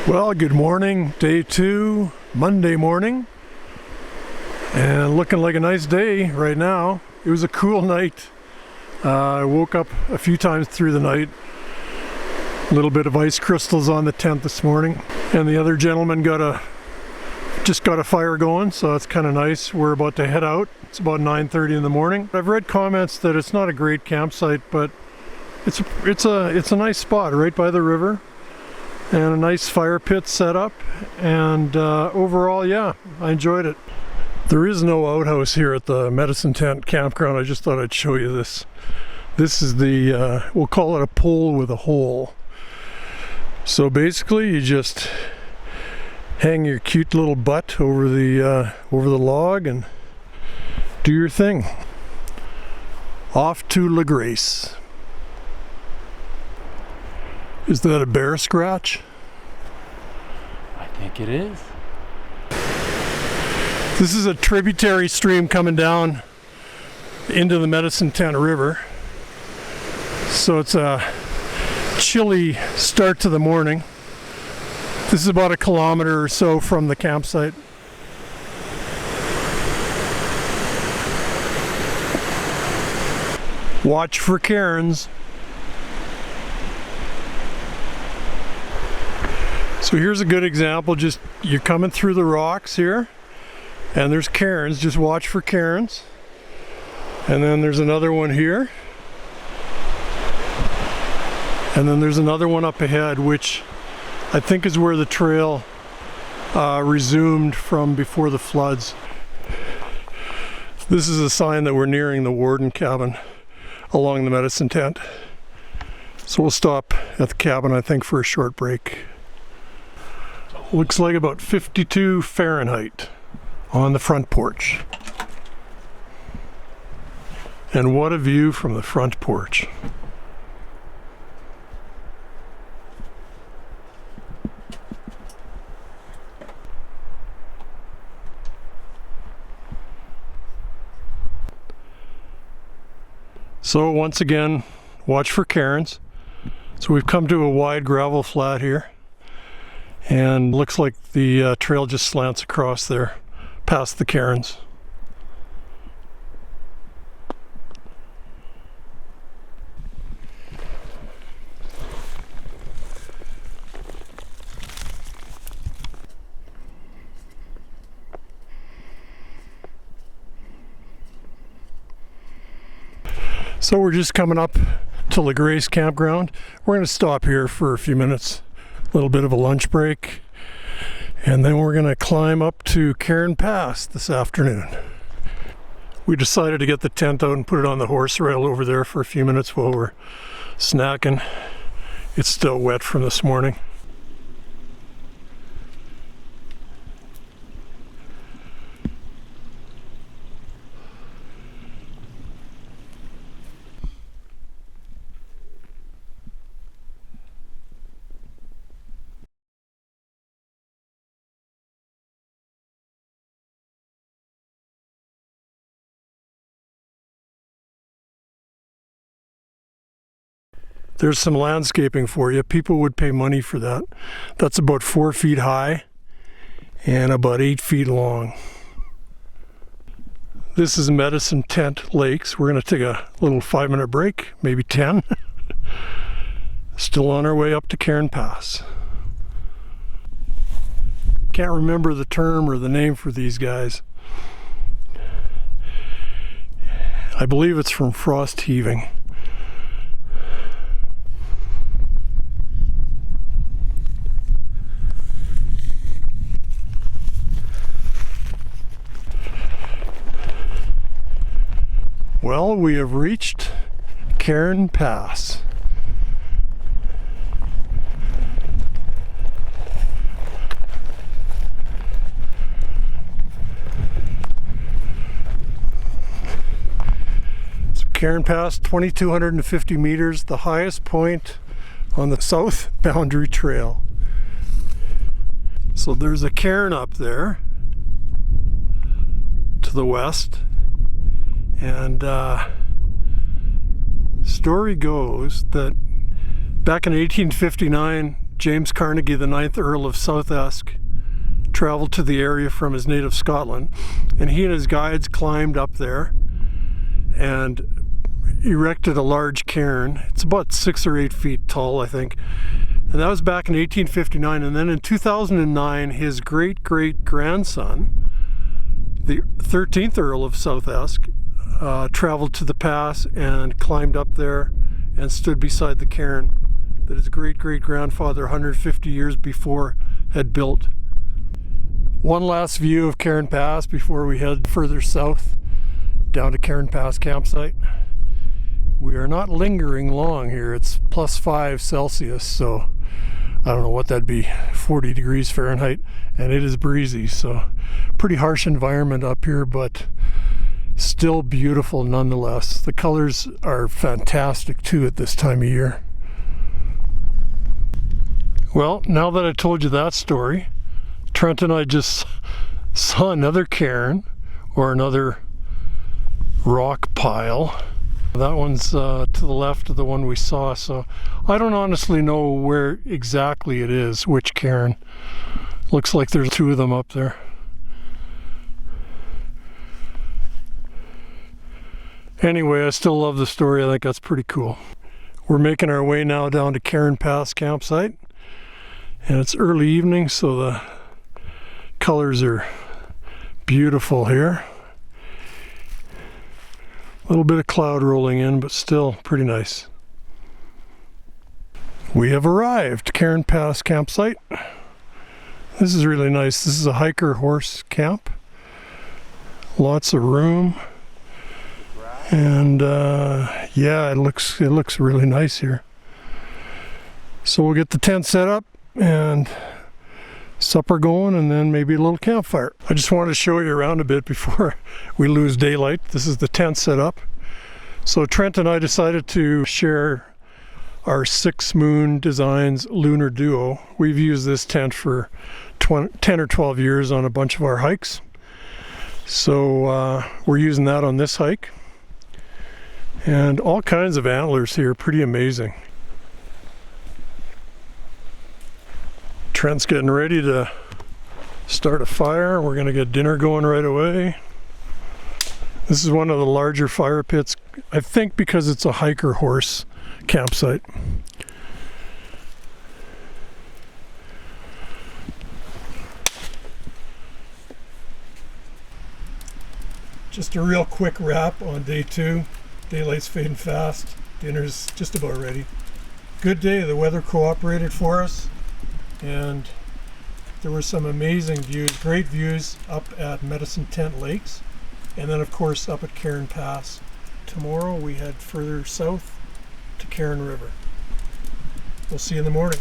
Well, good morning, day 2, Monday morning, and looking like a nice day right now. It was a cool night. I woke up a few times through the night. A little bit of ice crystals on the tent this morning, and the other gentleman just got a fire going, so that's kind of nice. We're about to head out. It's about 9:30 in the morning. I've read comments that it's not a great campsite, but it's a nice spot right by the river. And a nice fire pit set up, and overall, yeah, I enjoyed it. There is no outhouse here at the Medicine Tent campground. I just thought I'd show you this. This is the, we'll call it a pole with a hole. So basically, you just hang your cute little butt over the log and do your thing. Off to La Grace. Is that a bear scratch? I think it is. This is a tributary stream coming down into the Medicine Tent River. So it's a chilly start to the morning. This is about 1 kilometer or so from the campsite. Watch for cairns. So here's a good example. Just you're coming through the rocks here, and there's cairns. Just watch for cairns. And then there's another one here. And then there's another one up ahead, which I think is where the trail resumed from before the floods. This is a sign that we're nearing the warden cabin along the Medicine Tent. So we'll stop at the cabin, I think, for a short break. Looks like about 52 Fahrenheit on the front porch. And what a view from the front porch. So once again, watch for cairns. So we've come to a wide gravel flat here. And looks like the trail just slants across there, past the cairns. So we're just coming up to La Grace campground. We're going to stop here for a few minutes. A little bit of a lunch break, and then we're going to climb up to Cairn Pass this afternoon. We decided to get the tent out and put it on the horse rail over there for a few minutes while we're snacking. It's still wet from this morning. There's some landscaping for you. People would pay money for that. That's about 4 feet high and about 8 feet long. This is Medicine Tent Lakes. We're going to take a little 5-minute break, maybe 10. Still on our way up to Cairn Pass. Can't remember the term or the name for these guys. I believe it's from frost heaving. Well, we have reached Cairn Pass. So Cairn Pass, 2,250 meters, the highest point on the south boundary trail. So there's a cairn up there to the west. And story goes that back in 1859, James Carnegie, the 9th Earl of Southesk, traveled to the area from his native Scotland, and he and his guides climbed up there and erected a large cairn. It's about 6 or 8 feet tall, I think. And that was back in 1859. And then in 2009, his great-great-grandson, the 13th Earl of Southesk, traveled to the pass and climbed up there and stood beside the cairn that his great-great-grandfather 150 years before had built. One last view of Cairn Pass before we head further south down to Cairn Pass campsite. We are not lingering long here. It's +5 Celsius, so I don't know what that'd be, 40 degrees Fahrenheit, and it is breezy, so pretty harsh environment up here, but still beautiful nonetheless. The colors are fantastic too at this time of year. Well, now that I told you that story, Trent and I just saw another cairn, or another rock pile. That one's to the left of the one we saw, so I don't honestly know where exactly it is, which cairn. Looks like there's 2 of them up there. Anyway, I still love the story. I think that's pretty cool. We're making our way now down to Cairn Pass campsite, and it's early evening, so the colors are beautiful here. A little bit of cloud rolling in, but still pretty nice. We have arrived, Cairn Pass campsite. This is really nice. This is a hiker horse camp. Lots of room. And yeah, it looks really nice here. So we'll get the tent set up and supper going, and then maybe a little campfire. I just wanted to show you around a bit before we lose daylight. This is the tent set up. So Trent and I decided to share our 6 Moon Designs Lunar Duo. We've used this tent for 10 or 12 years on a bunch of our hikes. So we're using that on this hike. And all kinds of antlers here, pretty amazing. Trent's getting ready to start a fire. We're going to get dinner going right away. This is one of the larger fire pits, I think because it's a hiker horse campsite. Just a real quick wrap on day 2. Daylight's fading fast. Dinner's just about ready. Good day. The weather cooperated for us, and there were some amazing views, great views up at Medicine Tent Lakes, and then of course up at Cairn Pass. Tomorrow we head further south to Cairn River. We'll see you in the morning.